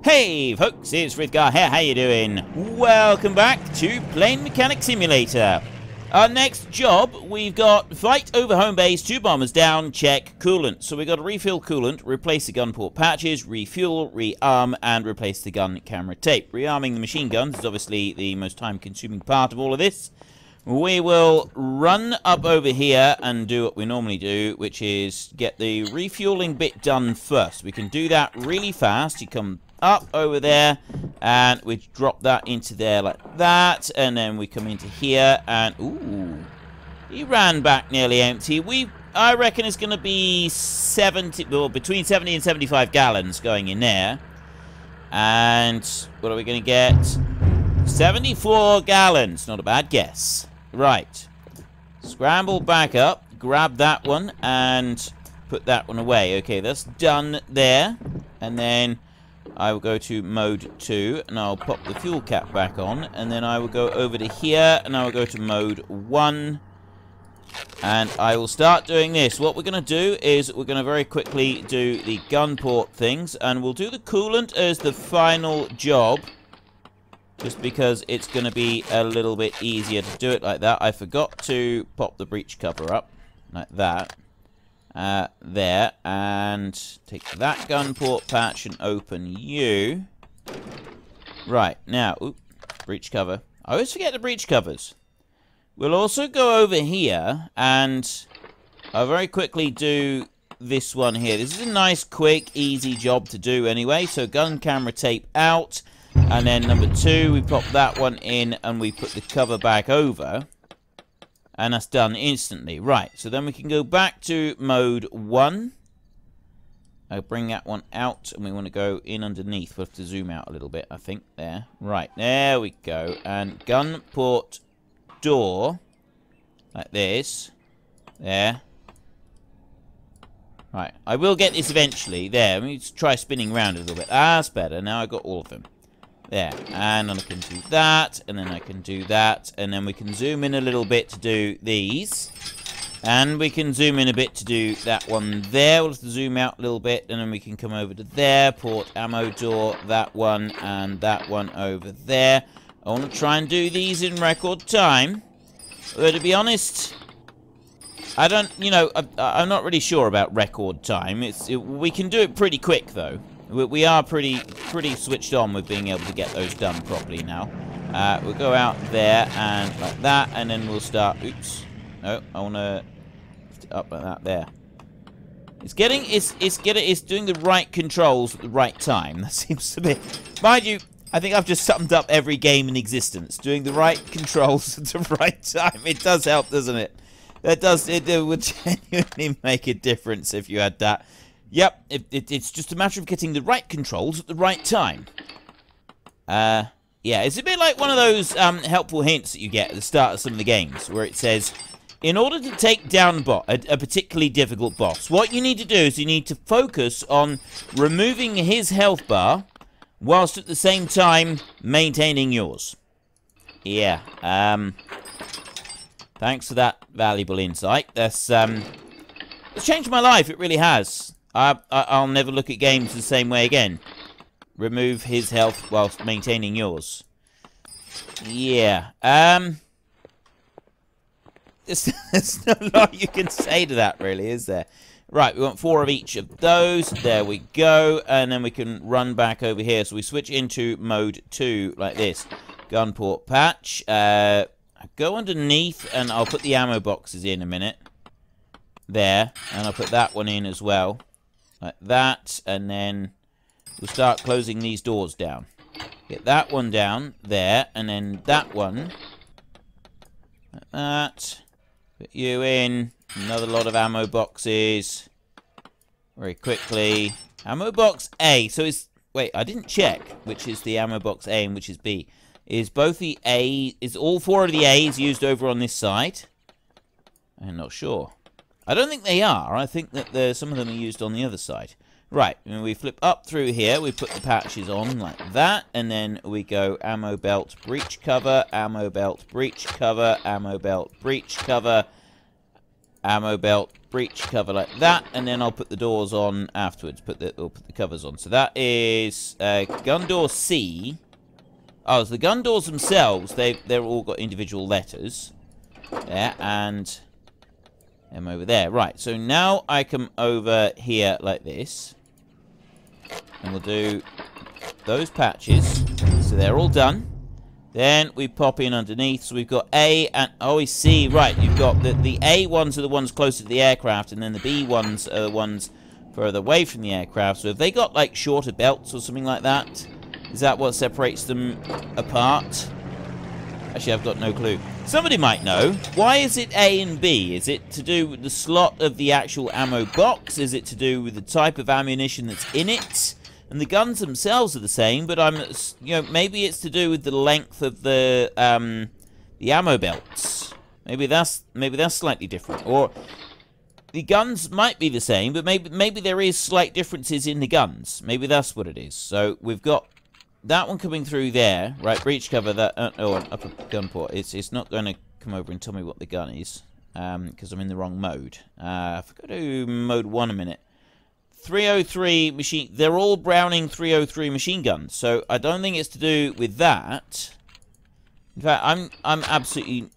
Hey folks, it's Ridden here, how you doing? Welcome back to Plane Mechanic Simulator. Our next job, we've got fight over home base, 2 bombers down, check coolant. So we've got to refill coolant, replace the gun port patches, refuel, rearm, and replace the gun camera tape. Rearming the machine guns is obviously the most time-consuming part of all of this. We will run up over here and do what we normally do, which is get the refueling bit done first. We can do that really fast. You come up over there and we drop that into there like that, and then we come into here and ooh, he ran back nearly empty. I reckon it's going to be 70, well, between 70 and 75 gallons going in there. And what are we going to get? 74 gallons. Not a bad guess. Right. Scramble back up, grab that one and put that one away. Okay, that's done there. And then I will go to mode 2 and I'll pop the fuel cap back on, and then I will go over to here and I will go to mode 1 and I will start doing this. What we're going to do is we're going to very quickly do the gun port things, and we'll do the coolant as the final job just because it's going to be a little bit easier to do it like that. I forgot to pop the breech cover up like that. There, and take that gun port patch and open you. Right, now, oops, breech cover. I always forget the breech covers. We'll also go over here, and I'll very quickly do this one here. This is a nice, quick, easy job to do anyway. So gun camera tape out, and then number 2, we pop that one in, and we put the cover back over. And that's done instantly. Right, so then we can go back to mode 1. I'll bring that one out, and we want to go in underneath. We'll have to zoom out a little bit, I think. There. Right, there we go. And gun port door, like this. There. Right, I will get this eventually. There, let me just try spinning around a little bit. That's better. Now I've got all of them. There, and then I can do that, and then I can do that, and then we can zoom in a little bit to do these, and we can zoom in a bit to do that one there. We'll have to zoom out a little bit, and then we can come over to there, port ammo door, that one, and that one over there. I want to try and do these in record time, although to be honest, I don't, you know, I'm not really sure about record time. We can do it pretty quick, though. We are pretty switched on with being able to get those done properly now. We'll go out there and like that, and then we'll start. Oops. No, I want to lift it up like that. There. It's doing the right controls at the right time. That seems to be. Mind you, I think I've just summed up every game in existence. Doing the right controls at the right time. It does help, doesn't it? It would genuinely make a difference if you had that. Yep, it's just a matter of getting the right controls at the right time. Yeah, it's a bit like one of those helpful hints that you get at the start of some of the games, where it says, in order to take down a particularly difficult boss, what you need to do is you need to focus on removing his health bar, whilst at the same time maintaining yours. Yeah, thanks for that valuable insight. It's changed my life, it really has. I'll never look at games the same way again. Remove his health whilst maintaining yours. Yeah. There's not a lot you can say to that, really, is there? Right, we want 4 of each of those. There we go. And then we can run back over here. So we switch into mode 2 like this. Gun port patch. Go underneath, and I'll put the ammo boxes in a minute. There. And I'll put that one in as well. Like that, and then we'll start closing these doors down. Get that one down there, and then that one. Like that. Put you in. Another lot of ammo boxes. Very quickly. Ammo box A. So it's... Wait, I didn't check which is the ammo box A and which is B. Is both the A... Is all 4 of the A's used over on this side? I'm not sure. I don't think they are. I think that some of them are used on the other side. Right, and we flip up through here. We put the patches on like that. And then we go ammo belt, breech cover, ammo belt, breech cover, ammo belt, breech cover. ammo belt, breech cover like that, and then I'll put the doors on afterwards. We'll put the covers on. So that is gun door C. Oh, so the gun doors themselves, they're all got individual letters. There, and them over there. Right, so now I come over here like this. And we'll do those patches. So they're all done. Then we pop in underneath. So we've got A and... Oh, I see. Right, you've got the A ones are the ones closer to the aircraft, and then the B ones are the ones further away from the aircraft. So have they got, like, shorter belts or something like that? Is that what separates them apart? Actually, I've got no clue. Somebody might know. Why is it A and B? Is it to do with the slot of the actual ammo box? Is it to do with the type of ammunition that's in it? And the guns themselves are the same, but maybe it's to do with the length of the ammo belts. Maybe that's slightly different. Or the guns might be the same, but maybe there is slight differences in the guns. Maybe that's what it is. So we've got that one coming through there, right? Breech cover that. Upper gun port. It's not going to come over and tell me what the gun is, because I'm in the wrong mode. If I go to mode 1 a minute, 303 machine. They're all Browning 303 machine guns, so I don't think it's to do with that. In fact, I'm absolutely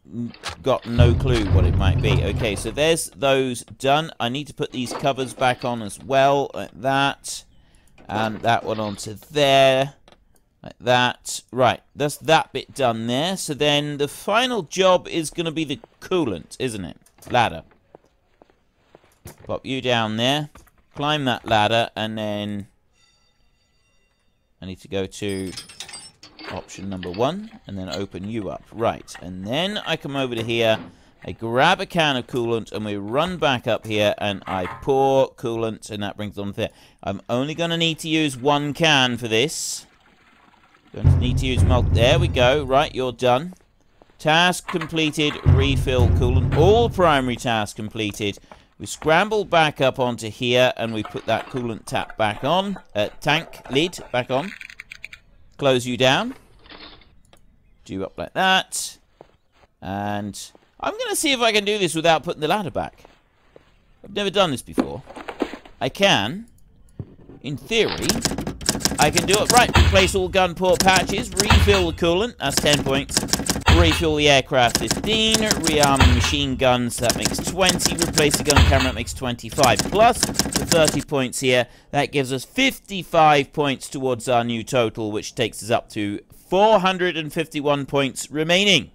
got no clue what it might be. Okay, so there's those done. I need to put these covers back on as well, like that, and that one onto there. Like that. Right, that's that bit done there. So then the final job is going to be the coolant, isn't it? Ladder. Pop you down there. Climb that ladder, and then I need to go to option number 1, and then open you up. Right, and then I come over to here. I grab a can of coolant, and we run back up here, and I pour coolant, and that brings it on there. I'm only going to need to use 1 can for this. Going to need to use milk. There we go. Right, you're done. Task completed. Refill coolant. All primary tasks completed. We scramble back up onto here, and we put that coolant tap back on. Tank lid back on. Close you down. Do you up like that. And I'm going to see if I can do this without putting the ladder back. I've never done this before. I can. In theory, I can do it. Right, replace all gun port patches, refill the coolant, that's 10 points. Refuel the aircraft, 15. Rearming machine guns, that makes 20. Replace the gun camera, that makes 25. Plus the 30 points here, that gives us 55 points towards our new total, which takes us up to 451 points remaining.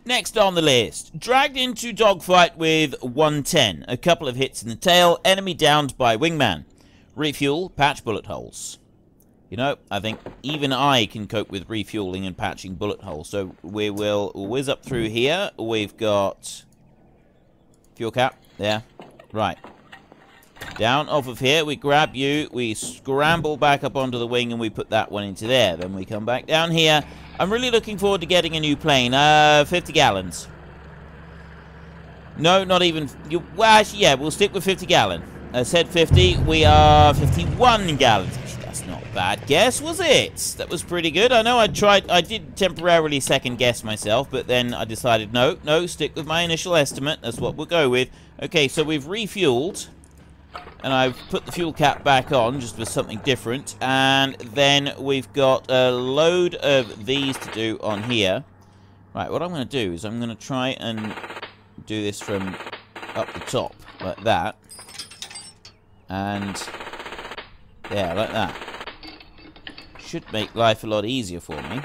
Next on the list, dragged into dogfight with 110. A couple of hits in the tail, enemy downed by wingman. Refuel, patch bullet holes. You know, I think even I can cope with refueling and patching bullet holes. So we will whiz up through here. We've got fuel cap there. Right. Down off of here. We grab you. We scramble back up onto the wing, and we put that one into there. Then we come back down here. I'm really looking forward to getting a new plane. 50 gallons. No, not even... Well, actually, yeah, we'll stick with 50 gallon. I said 50. We are 51 gallons. That's not a bad guess, was it? That was pretty good. I know I did temporarily second guess myself, but then I decided, no, stick with my initial estimate. That's what we'll go with. Okay, so we've refueled, and I've put the fuel cap back on, just with something different, and then we've got a load of these to do on here. Right, what I'm going to do is I'm going to try and do this from up the top, like that. And there, like that. Should make life a lot easier for me.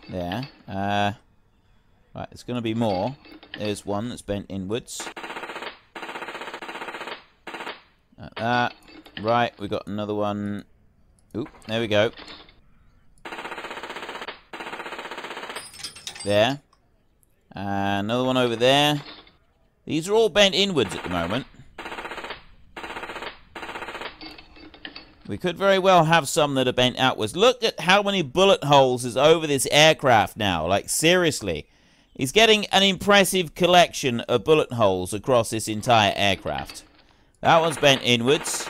There. Right, there's going to be more. There's one that's bent inwards. Like that. Right, we got another one. Oop, there we go. There. Another one over there. These are all bent inwards at the moment. We could very well have some that are bent outwards. Look at how many bullet holes is over this aircraft now. Like, seriously. He's getting an impressive collection of bullet holes across this entire aircraft. That one's bent inwards.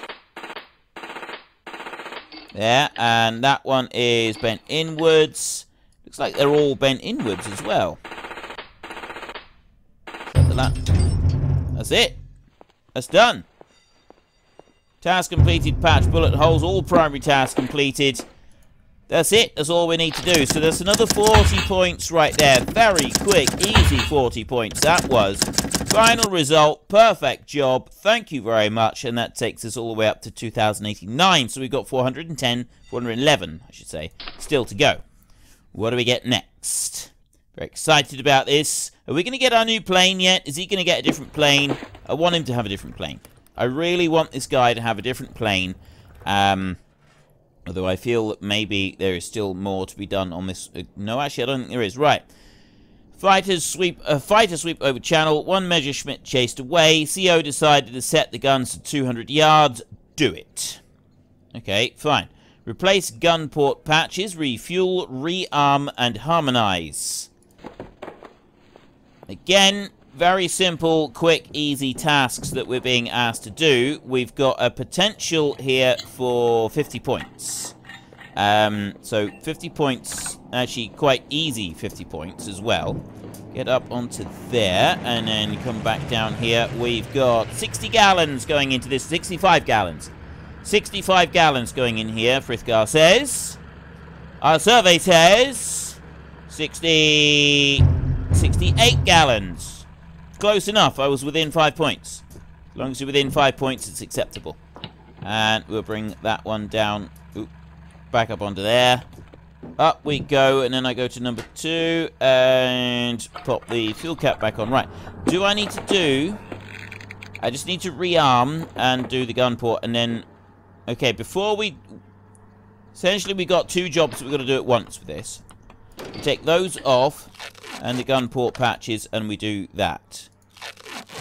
There, and that one is bent inwards. Looks like they're all bent inwards as well. That's it. That's done. Task completed, patch bullet holes, all primary tasks completed. That's it. That's all we need to do. So there's another 40 points right there. Very quick, easy 40 points. That was. Final result. Perfect job. Thank you very much. And that takes us all the way up to 2089. So we've got 410, 411, I should say, still to go. What do we get next? Very excited about this. Are we going to get our new plane yet? Is he going to get a different plane? I want him to have a different plane. I really want this guy to have a different plane. Although I feel that maybe there is still more to be done on this. No, actually, I don't think there is. Right. Fighter sweep over channel. One Messerschmitt chased away. CO decided to set the guns to 200 yards. Do it. Okay, fine. Replace gun port patches. Refuel, rearm, and harmonize. Again, very simple, quick, easy tasks that we're being asked to do. We've got a potential here for 50 points. So 50 points, actually quite easy 50 points as well. Get up onto there, and then come back down here. We've got 60 gallons going into this, 65 gallons. 65 gallons going in here, Frithgar says. Our survey says 68 gallons. Close enough. I was within 5 points. As long as you're within 5 points, it's acceptable. And we'll bring that one down. Oop, back up onto there. Up we go, and then I go to number 2 and pop the fuel cap back on. Right. Do I need to do... I just need to rearm and do the gun port, and then... Okay, before we... Essentially, we got 2 jobs that we've got to do at once with this. We take those off, and the gun port patches, and we do that.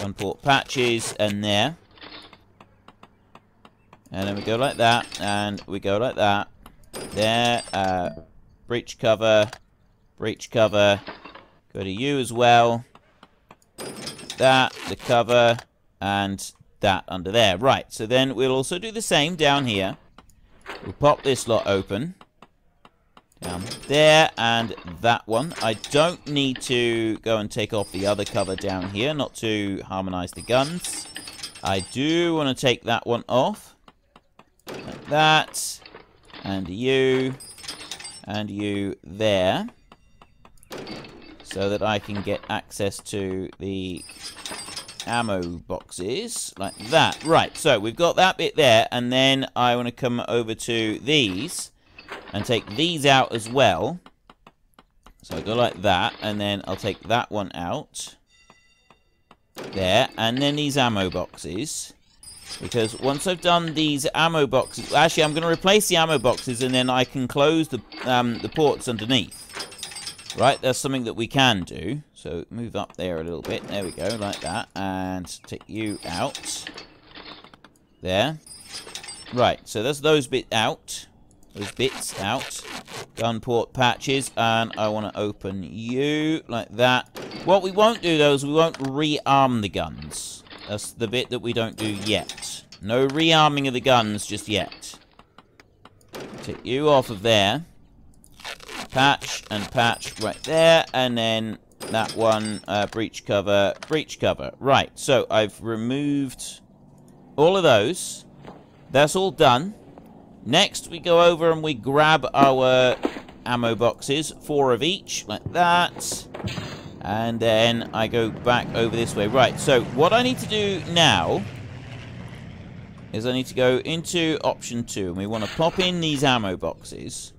Gun port patches, and there. And then we go like that, and we go like that. There, breach cover, go to you as well. That, the cover, and that under there. Right, so then we'll also do the same down here. We'll pop this lot open. Down there, and that one. I don't need to go and take off the other cover down here, not to harmonize the guns. I do want to take that one off. Like that. And you there. So that I can get access to the ammo boxes. Like that. Right, so we've got that bit there, and then I want to come over to these. And take these out as well. So I go like that, and then I'll take that one out. There, and then these ammo boxes. Because once I've done these ammo boxes... Actually, I'm going to replace the ammo boxes, and then I can close the ports underneath. Right, that's something that we can do. So move up there a little bit. There we go, like that. And take you out. There. Right, so that's those bits out. Those bits out. Gun port patches. And I want to open you like that. What we won't do, though, is we won't rearm the guns. That's the bit that we don't do yet. No rearming of the guns just yet. Take you off of there. Patch and patch right there. And then that one, breach cover, breach cover. Right, so I've removed all of those. That's all done. Next, we go over and we grab our ammo boxes, 4 of each, like that. And then I go back over this way. Right, so what I need to do now is I need to go into option 2. And we want to pop in these ammo boxes,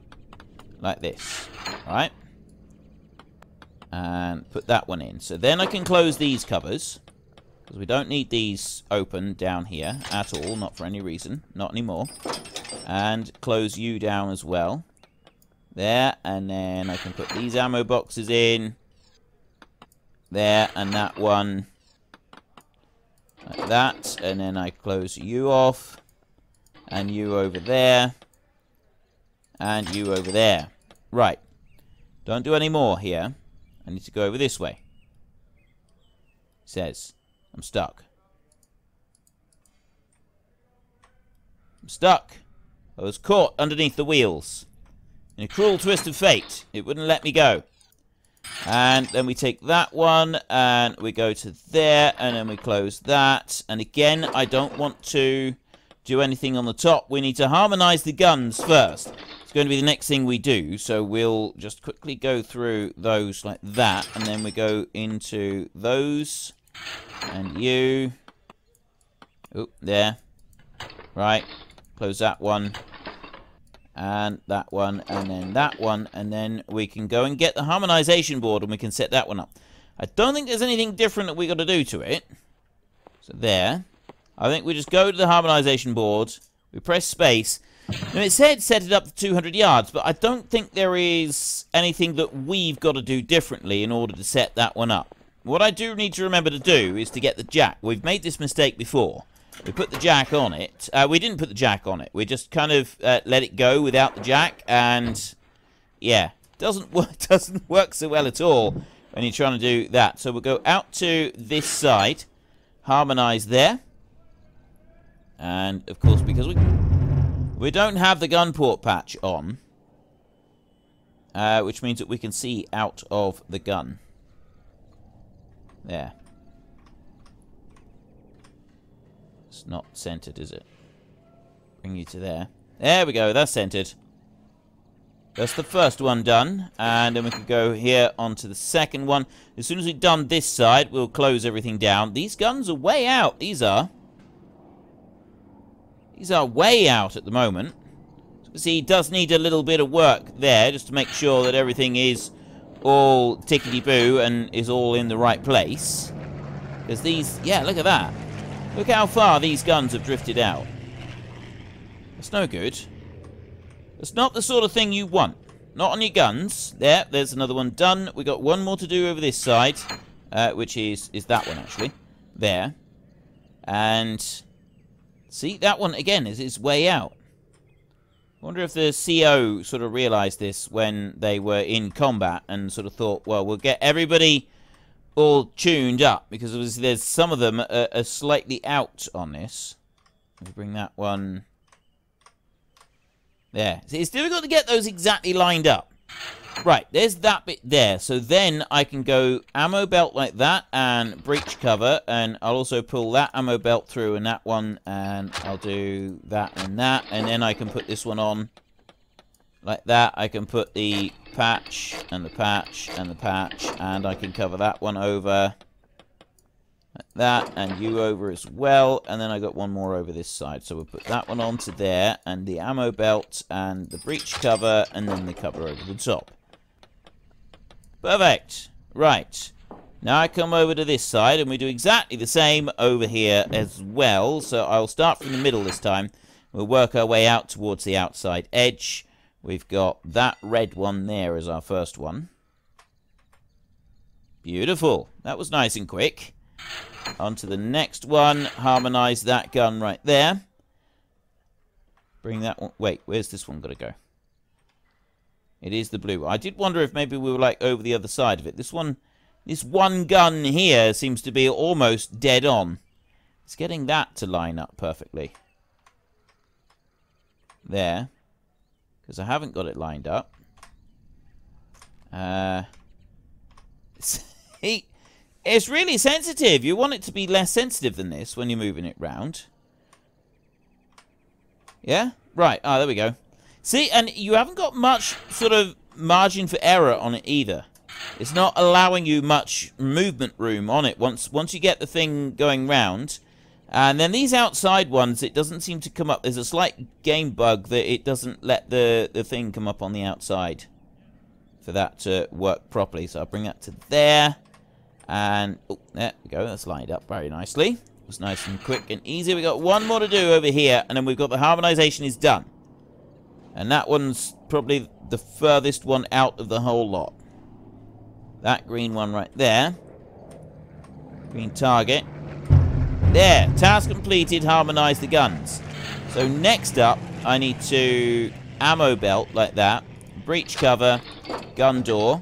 like this, right? And put that one in. So then I can close these covers, because we don't need these open down here at all, not for any reason, not anymore. And close you down as well. There, and then I can put these ammo boxes in. There, and that one. Like that, and then I close you off. And you over there. And you over there. Right. Don't do any more here. I need to go over this way. It says, I'm stuck. I'm stuck. I was caught underneath the wheels. In a cruel twist of fate, it wouldn't let me go. And then we take that one, and we go to there, and then we close that. And again, I don't want to do anything on the top. We need to harmonize the guns first. It's going to be the next thing we do, so we'll just quickly go through those like that, and then we go into those, and you. Oh, there. Right. Close that one. And that one, and then that one, and then we can go and get the harmonization board, and we can set that one up. I don't think there's anything different that we got to do to it. So there. I think we just go to the harmonization board, we press space. Now it said set it up to 200 yards, but I don't think there is anything that we've got to do differently in order to set that one up. What I do need to remember to do is to get the jack. We've made this mistake before. We put the jack on it. We didn't put the jack on it. We just kind of let it go without the jack, and yeah, doesn't work so well at all when you're trying to do that. So we'll go out to this side, harmonize there, and of course because we don't have the gun port patch on, which means that we can see out of the gun. There. It's not centered, is it? Bring you to there. There we go, that's centered. That's the first one done. And then we can go here onto the second one. As soon as we've done this side, we'll close everything down. These guns are way out. These are way out at the moment. So see, it does need a little bit of work there, just to make sure that everything is all tickety-boo and is all in the right place. Because these, yeah, look at that. Look how far these guns have drifted out. That's no good. That's not the sort of thing you want. Not on your guns. There's another one done. We got one more to do over this side, which is that one actually. There. And see, that one again is way out. I wonder if the CO sort of realized this when they were in combat and sort of thought, well, we'll get everybody all tuned up, because obviously there's some of them are slightly out on this. Let me bring that one there. See, it's difficult to get those exactly lined up. Right, there's that bit there. So then I can go ammo belt like that and breech cover, and I'll also pull that ammo belt through and that one, and I'll do that, and then I can put this one on like that. I can put the patch and the patch and the patch, and I can cover that one over like that, and you over as well, and then I got one more over this side. So we'll put that one onto there, and the ammo belt and the breech cover, and then the cover over the top. Perfect. Right. Now I come over to this side, and we do exactly the same over here as well. So I'll start from the middle this time. We'll work our way out towards the outside edge. We've got that red one there as our first one. Beautiful. That was nice and quick. On to the next one. Harmonize that gun right there. Bring that one. Wait, where's this one got to go? It is the blue one. I did wonder if maybe we were like over the other side of it. This one gun here seems to be almost dead on. It's getting that to line up perfectly. There. Because I haven't got it lined up. It's really sensitive. You want it to be less sensitive than this when you're moving it round. Yeah? Right. Ah, there we go. See, and you haven't got much sort of margin for error on it either. It's not allowing you much movement room on it once you get the thing going round. And then these outside ones, it doesn't seem to come up. There's a slight game bug that it doesn't let the thing come up on the outside for that to work properly. So I'll bring that to there. And, oh, there we go. That's lined up very nicely. It was nice and quick and easy. We got one more to do over here, and then we've got the harmonization is done. And that one's probably the furthest one out of the whole lot. That green one right there. Green target. There. Task completed. Harmonize the guns. So next up, I need to ammo belt like that. Breech cover. Gun door.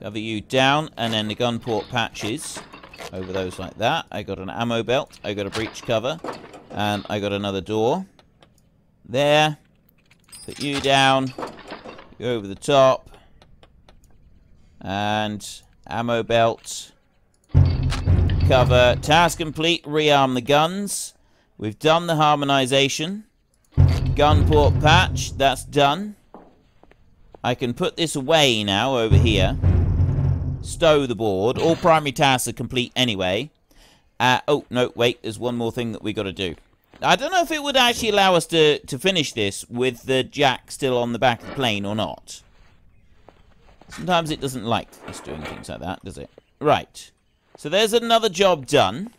Cover you down. And then the gun port patches. Over those like that. I got an ammo belt. I got a breech cover. And I got another door. There. Put you down. Go over the top. And ammo belt. Cover. Task complete. Rearm the guns. We've done the harmonization. Gun port patch. That's done. I can put this away now over here. Stow the board. All primary tasks are complete anyway. Oh, no, wait. There's one more thing that we got to do. I don't know if it would actually allow us to finish this with the jack still on the back of the plane or not. Sometimes it doesn't like us doing things like that, does it? Right. So there's another job done.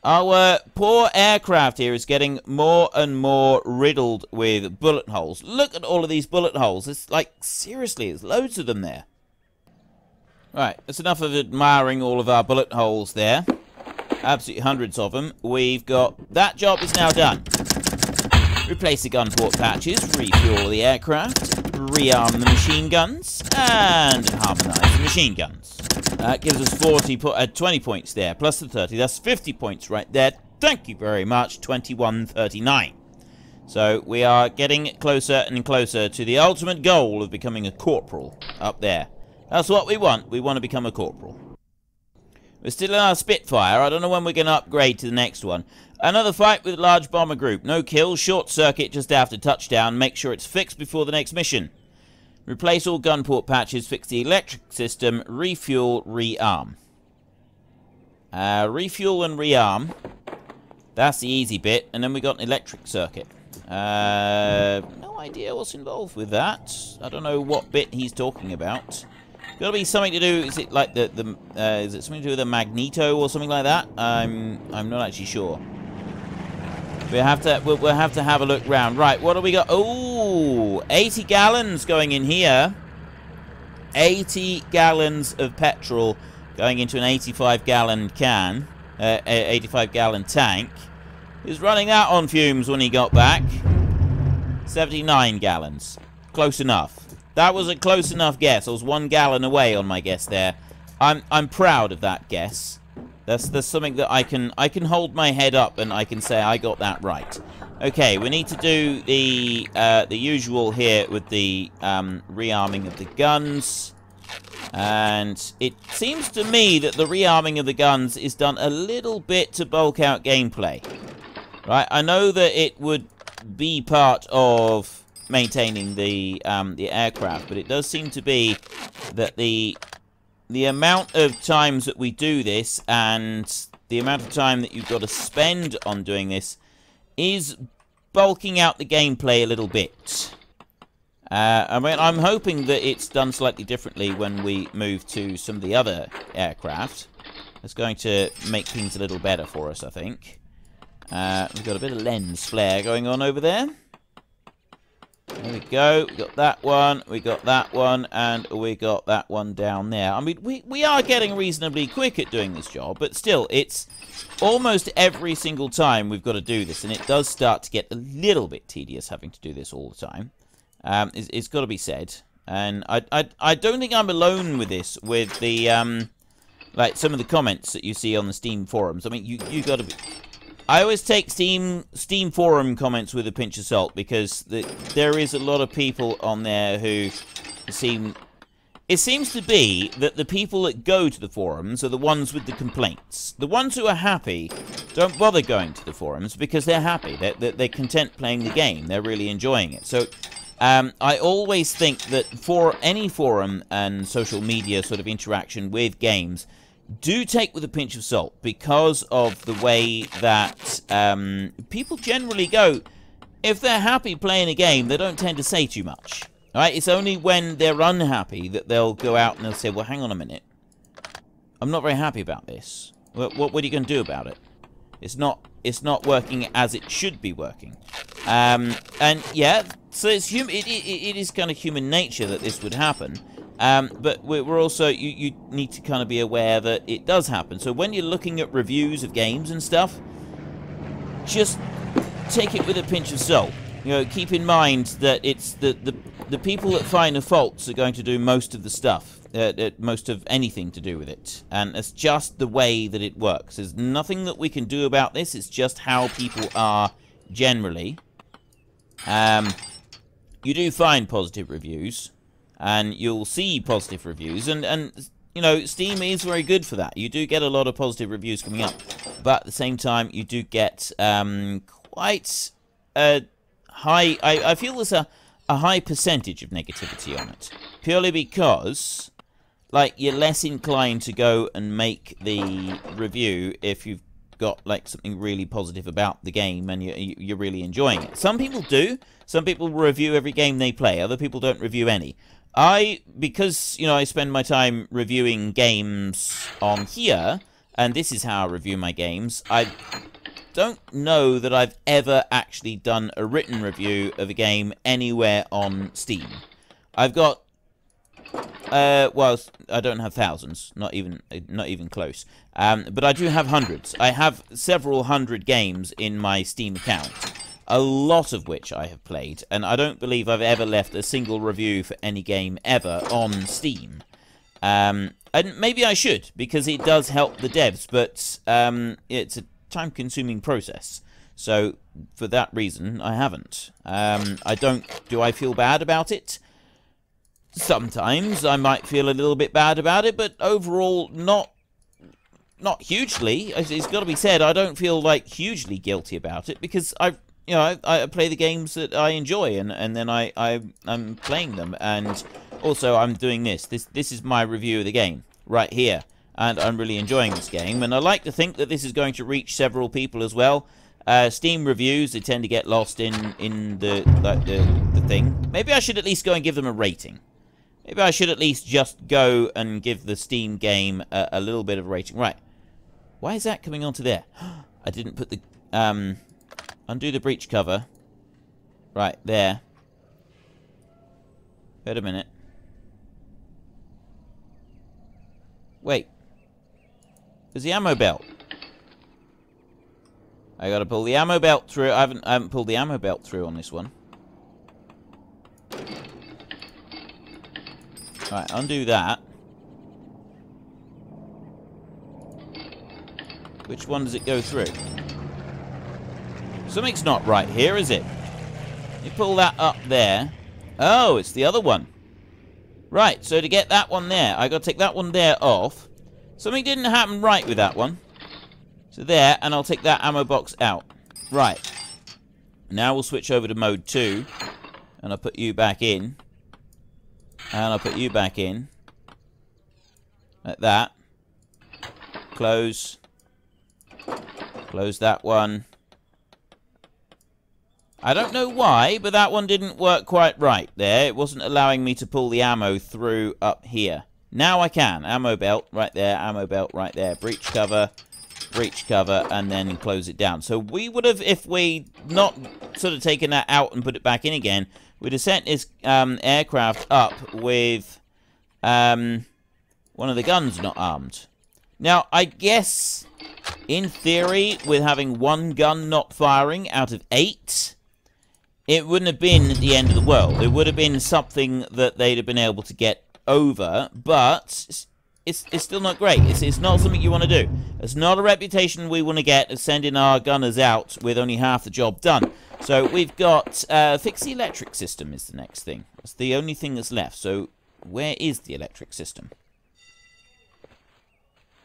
Our poor aircraft here is getting more and more riddled with bullet holes. Look at all of these bullet holes. It's like, seriously, there's loads of them there. Right, that's enough of admiring all of our bullet holes there. Absolutely hundreds of them. We've got... That job is now done. Replace the gun port patches, refuel the aircraft, rearm the machine guns, and harmonize the machine guns. That gives us 20 points there, plus the 30. That's 50 points right there. Thank you very much, 2139. So we are getting closer and closer to the ultimate goal of becoming a corporal up there. That's what we want. We want to become a corporal. We're still in our Spitfire. I don't know when we're going to upgrade to the next one. Another fight with large bomber group. No kills. Short circuit just after touchdown. Make sure it's fixed before the next mission. Replace all gun port patches. Fix the electric system. Refuel, rearm. Refuel and rearm. That's the easy bit. And then we got an electric circuit. No idea what's involved with that. I don't know what bit he's talking about. Got to be something to do. Is it like is it something to do with a magneto or something like that? I'm not actually sure. We'll have to have a look round. Right, what do we got? Oh, 80 gallons going in here. 80 gallons of petrol going into an 85-gallon can, 85-gallon tank. He was running out on fumes when he got back. 79 gallons. Close enough. That was a close enough guess. I was 1 gallon away on my guess there. I'm proud of that guess. That's something that I can hold my head up and I can say I got that right. Okay, we need to do the usual here with the rearming of the guns. And it seems to me that the rearming of the guns is done a little bit to bulk out gameplay. Right, I know that it would be part of maintaining the aircraft, but it does seem to be that the amount of times that we do this and the amount of time that you've got to spend on doing this is bulking out the gameplay a little bit. I mean, I'm hoping that it's done slightly differently when we move to some of the other aircraft. It's going to make things a little better for us, I think. We've got a bit of lens flare going on over there. There we go. We got that one. We got that one. And we got that one down there. I mean, we are getting reasonably quick at doing this job. But still, it's almost every single time we've got to do this. And it does start to get a little bit tedious having to do this all the time. It's got to be said. And I don't think I'm alone with this. With the, like, some of the comments that you see on the Steam forums. I mean, you got to be... I always take Steam forum comments with a pinch of salt because there is a lot of people on there who seem... It seems to be that the people that go to the forums are the ones with the complaints. The ones who are happy don't bother going to the forums because they're happy. They're content playing the game. They're really enjoying it. So I always think that for any forum and social media sort of interaction with games... do take with a pinch of salt because of the way that people generally go. If they're happy playing a game, they don't tend to say too much. Right? It's only when they're unhappy that they'll go out and they'll say, well, hang on a minute. I'm not very happy about this. What are you going to do about it? It's not working as it should be working. And yeah, so it is kind of human nature that this would happen. But we're also, you need to kind of be aware that it does happen. So when you're looking at reviews of games and stuff, just take it with a pinch of salt. You know, keep in mind that it's the people that find the faults are going to do most of the stuff, most of anything to do with it. And it's just the way that it works. There's nothing that we can do about this. It's just how people are generally. You do find positive reviews. and you'll see positive reviews, and you know, Steam is very good for that. You do get a lot of positive reviews coming up, but at the same time, you do get quite a high... I feel there's a high percentage of negativity on it, purely because, like, you're less inclined to go and make the review if you've got, like, something really positive about the game and you're really enjoying it. Some people do. Some people review every game they play. Other people don't review any. Because, you know, I spend my time reviewing games on here, and this is how I review my games, I don't know that I've ever actually done a written review of a game anywhere on Steam. I've got, well, I don't have thousands, not even close, but I do have hundreds. I have several hundred games in my Steam account, a lot of which I have played, and I don't believe I've ever left a single review for any game ever on Steam. And maybe I should, because it does help the devs, but it's a time-consuming process. So, for that reason, I haven't. Do I feel bad about it? Sometimes I might feel a little bit bad about it, but overall, not hugely. It's got to be said, I don't feel, like, hugely guilty about it, because I play the games that I enjoy, and then I'm playing them, and also I'm doing this. This is my review of the game, right here. And I'm really enjoying this game, and I like to think that this is going to reach several people as well. Steam reviews, they tend to get lost in the thing. Maybe I should at least go and give them a rating. Maybe I should at least just go and give the Steam game a little bit of a rating. Right. Why is that coming onto there? I didn't put the... undo the breech cover. Right, there. Wait a minute. Wait. There's the ammo belt. I gotta pull the ammo belt through. I haven't pulled the ammo belt through on this one. Right, undo that. Which one does it go through? Something's not right here, is it? You pull that up there. Oh, it's the other one. Right, so to get that one there, I gotta take that one there off. Something didn't happen right with that one. So there, and I'll take that ammo box out. Right. Now we'll switch over to mode 2. And I'll put you back in. And I'll put you back in. Like that. Close. Close that one. I don't know why, but that one didn't work quite right there. It wasn't allowing me to pull the ammo through up here. Now I can. Ammo belt right there, ammo belt right there. Breech cover, and then close it down. So we would have, if we not sort of taken that out and put it back in again, we'd have sent this aircraft up with one of the guns not armed. Now, I guess, in theory, with having one gun not firing out of 8... it wouldn't have been the end of the world. It would have been something that they'd have been able to get over, but it's still not great. It's not something you want to do. It's not a reputation we want to get of sending our gunners out with only half the job done. So we've got fix the electric system is the next thing. That's the only thing that's left. So where is the electric system?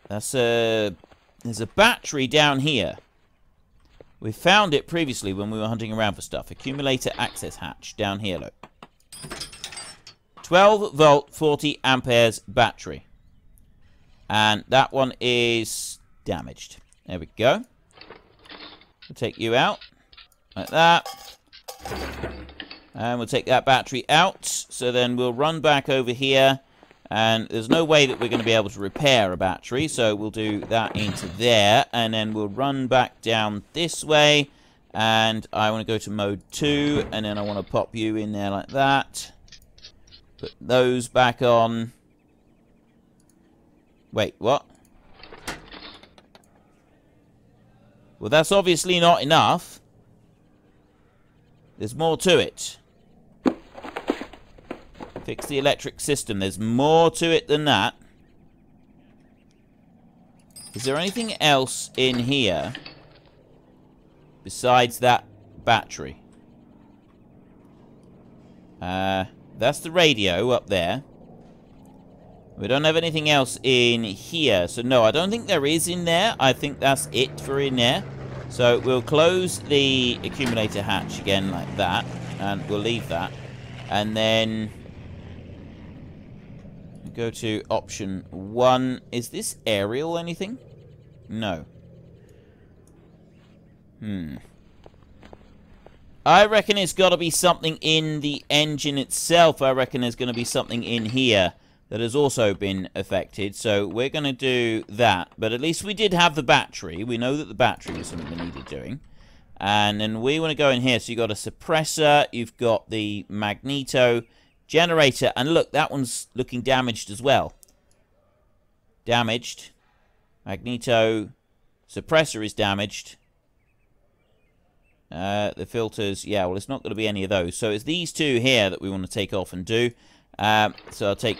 There's a battery down here. We found it previously when we were hunting around for stuff. Accumulator access hatch down here, look. 12 volt, 40 amperes battery. And that one is damaged. There we go. We'll take you out. Like that. And we'll take that battery out. So then we'll run back over here. And there's no way that we're going to be able to repair a battery. So we'll do that into there. And then we'll run back down this way. And I want to go to mode 2. And then I want to pop you in there like that. Put those back on. Wait, what? Well, that's obviously not enough. There's more to it. Fix the electric system. There's more to it than that. Is there anything else in here besides that battery? That's the radio up there. We don't have anything else in here. So, no, I don't think there is in there. I think that's it for in there. So, we'll close the accumulator hatch again like that. And we'll leave that. And then go to option 1. Is this aerial anything? No. I reckon it's got to be something in the engine itself. I reckon there's going to be something in here that has also been affected. So we're going to do that. But at least we did have the battery. We know that the battery was something that needed doing. And then we want to go in here. So you've got a suppressor. You've got the magneto generator. And look, that one's looking damaged as well. Damaged. Magneto. Suppressor is damaged. The filters, yeah, well, it's not going to be any of those. So it's these two here that we want to take off and do. So I'll take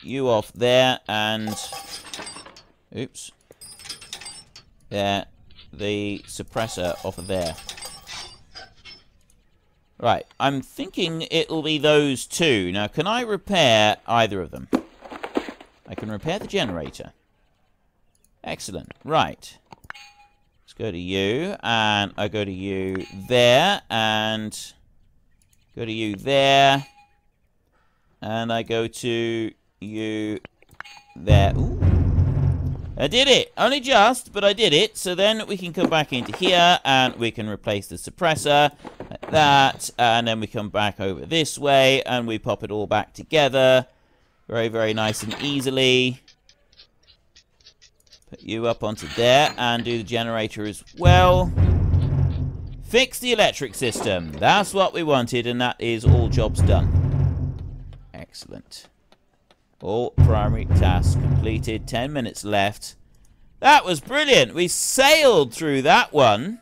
you off there and... Oops. There. The suppressor off of there. Right, I'm thinking it'll be those two. Now, can I repair either of them? I can repair the generator. Excellent. Right. Go to you, and I go to you there, and go to you there, and I go to you there. Ooh. I did it! Only just, but I did it. So then we can come back into here, and we can replace the suppressor, like that, and then we come back over this way, and we pop it all back together. Very, very nice and easily. Put you up onto there and do the generator as well. Fix the electric system. That's what we wanted, and that is all jobs done. Excellent. All primary tasks completed. 10 minutes left. That was brilliant. We sailed through that one.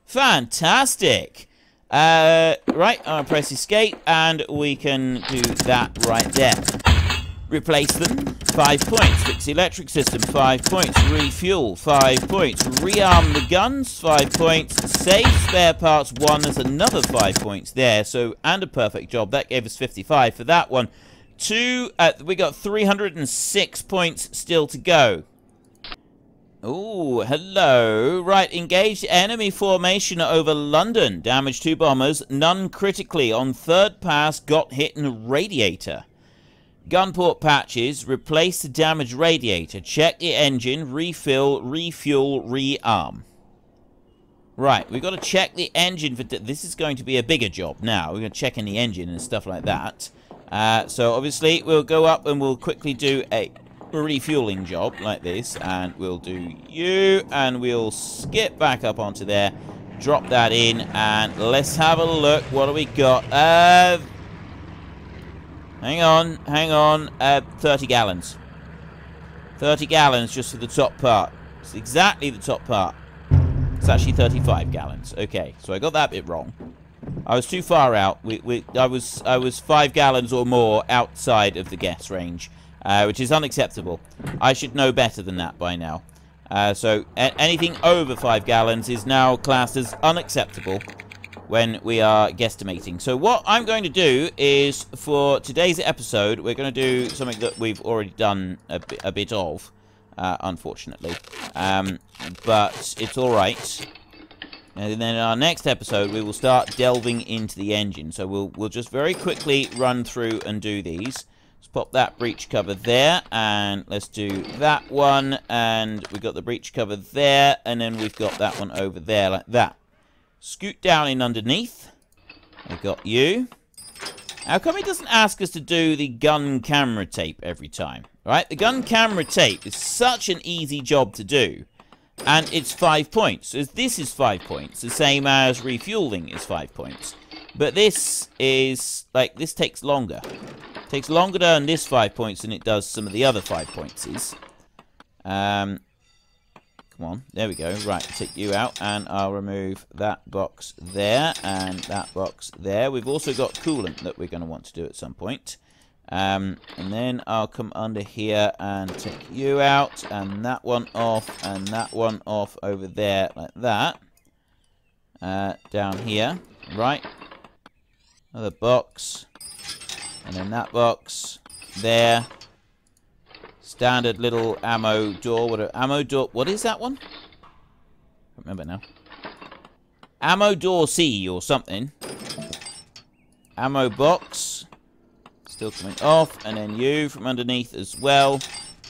Fantastic. Right, I'll press escape, and we can do that right there. Replace them, 5 points. Fix the electric system, 5 points. Refuel, 5 points. Rearm the guns, 5 points. Save spare parts 1, there's another 5 points there. So, and a perfect job. That gave us 55 for that one. We got 306 points still to go. Ooh, hello. Right, engaged enemy formation over London. Damaged 2 bombers, none critically. On third pass, got hit in a radiator. Gunport patches, replace the damaged radiator, check the engine, refill, refuel, rearm. Right, we've got to check the engine for... This is going to be a bigger job now. We're going to check in the engine and stuff like that. So obviously we'll go up and we'll quickly do a refueling job like this. And we'll do you, and we'll skip back up onto there. Drop that in, and let's have a look. What do we got? Hang on, 30 gallons. 30 gallons just for the top part. It's exactly the top part. It's actually 35 gallons. Okay, so I got that bit wrong. I was too far out. I was 5 gallons or more outside of the gas range, which is unacceptable. I should know better than that by now. So anything over 5 gallons is now classed as unacceptable when we are guesstimating. So what I'm going to do is, for today's episode, we're going to do something that we've already done a bit of, unfortunately. But it's alright. And then in our next episode, we will start delving into the engine. So we'll just very quickly run through and do these. Let's pop that breech cover there, and let's do that one. And we've got the breech cover there, and then we've got that one over there like that. Scoot down in underneath. I've got you. How come he doesn't ask us to do the gun camera tape every time? Right? The gun camera tape is such an easy job to do. And it's 5 points. So this is 5 points. The same as refueling is 5 points. But this is, like, this takes longer. It takes longer to earn this 5 points than it does some of the other 5 pointses. Come on, there we go. Right, take you out, and I'll remove that box there, and that box there. We've also got coolant that we're going to want to do at some point. And then I'll come under here and take you out, and that one off, and that one off over there, like that. Down here, right. Another box. And then that box there. Standard little ammo door. What is that one? I don't remember now. Ammo door C or something. Ammo box. Still coming off. And then you from underneath as well.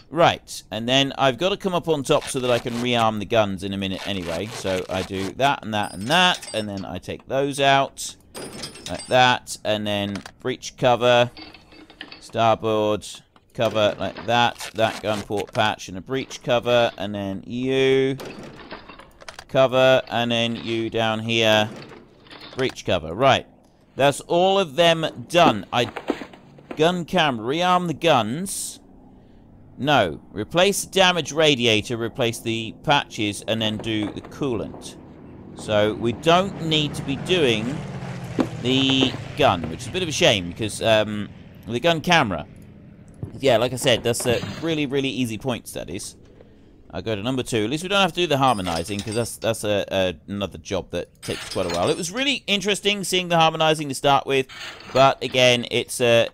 Right. And then I've got to come up on top so that I can rearm the guns in a minute anyway. So I do that and that and that. And then I take those out. Like that. And then breech cover. Starboard cover like that. That gun port patch and a breech cover. And then you cover. And then you down here. Breech cover. Right. That's all of them done. Gun camera. Rearm the guns. No. Replace the damaged radiator. Replace the patches. And then do the coolant. So we don't need to be doing the gun, which is a bit of a shame because the gun camera. Yeah, like I said, that's a really, really easy point, that is. I go to number 2. At least we don't have to do the harmonizing, because that's another job that takes quite a while. It was really interesting seeing the harmonizing to start with, but again, it's a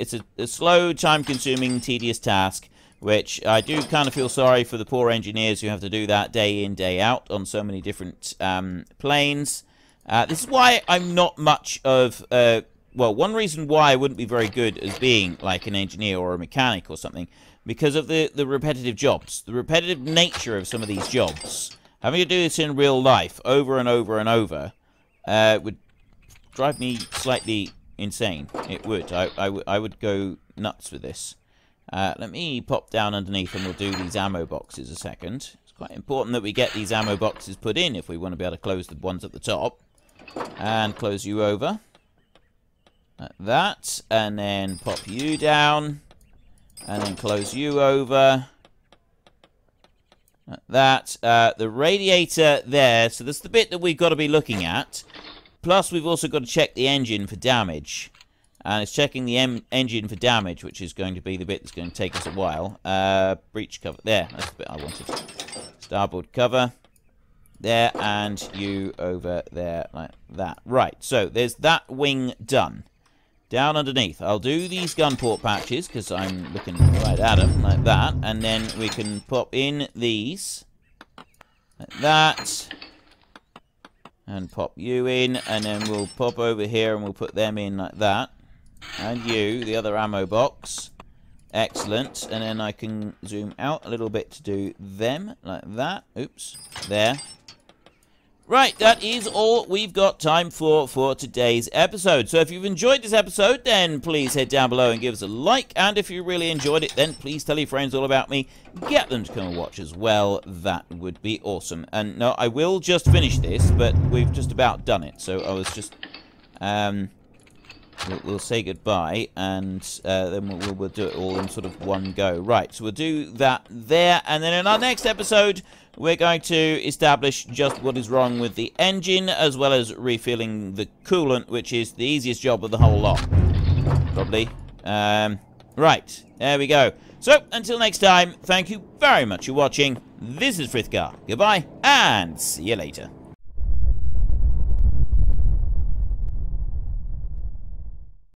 slow, time-consuming, tedious task, which I do kind of feel sorry for the poor engineers who have to do that day in, day out on so many different planes. This is why I'm not much of... well, one reason why I wouldn't be very good as being like an engineer or a mechanic or something, because of the repetitive jobs. The repetitive nature of some of these jobs. Having to do this in real life over and over and over would drive me slightly insane. It would. I would go nuts with this. Let me pop down underneath and we'll do these ammo boxes a second. It's quite important that we get these ammo boxes put in if we want to be able to close the ones at the top. And close you over. Like that. And then pop you down. And then close you over. Like that. The radiator there. So that's the bit that we've got to be looking at. Plus, we've also got to check the engine for damage. And it's checking the engine for damage, which is going to be the bit that's going to take us a while. Breech cover. There. That's the bit I wanted. Starboard cover. There. And you over there like that. Right. So, there's that wing done. Down underneath. I'll do these gun port patches, because I'm looking right at them, like that. And then we can pop in these. Like that. And pop you in. And then we'll pop over here and we'll put them in like that. And you, the other ammo box. Excellent. And then I can zoom out a little bit to do them, like that. Oops. There. Right, that is all we've got time for today's episode. So if you've enjoyed this episode, then please head down below and give us a like. And if you really enjoyed it, then please tell your friends all about me. Get them to come and watch as well. That would be awesome. And no, I will just finish this, but we've just about done it. So I was just... We'll say goodbye, and then we'll do it all in sort of one go. Right, so we'll do that there, and then in our next episode, we're going to establish just what is wrong with the engine, as well as refilling the coolant, which is the easiest job of the whole lot. Probably. Right, there we go. So, until next time, thank you very much for watching. This is Frithgar. Goodbye, and see you later.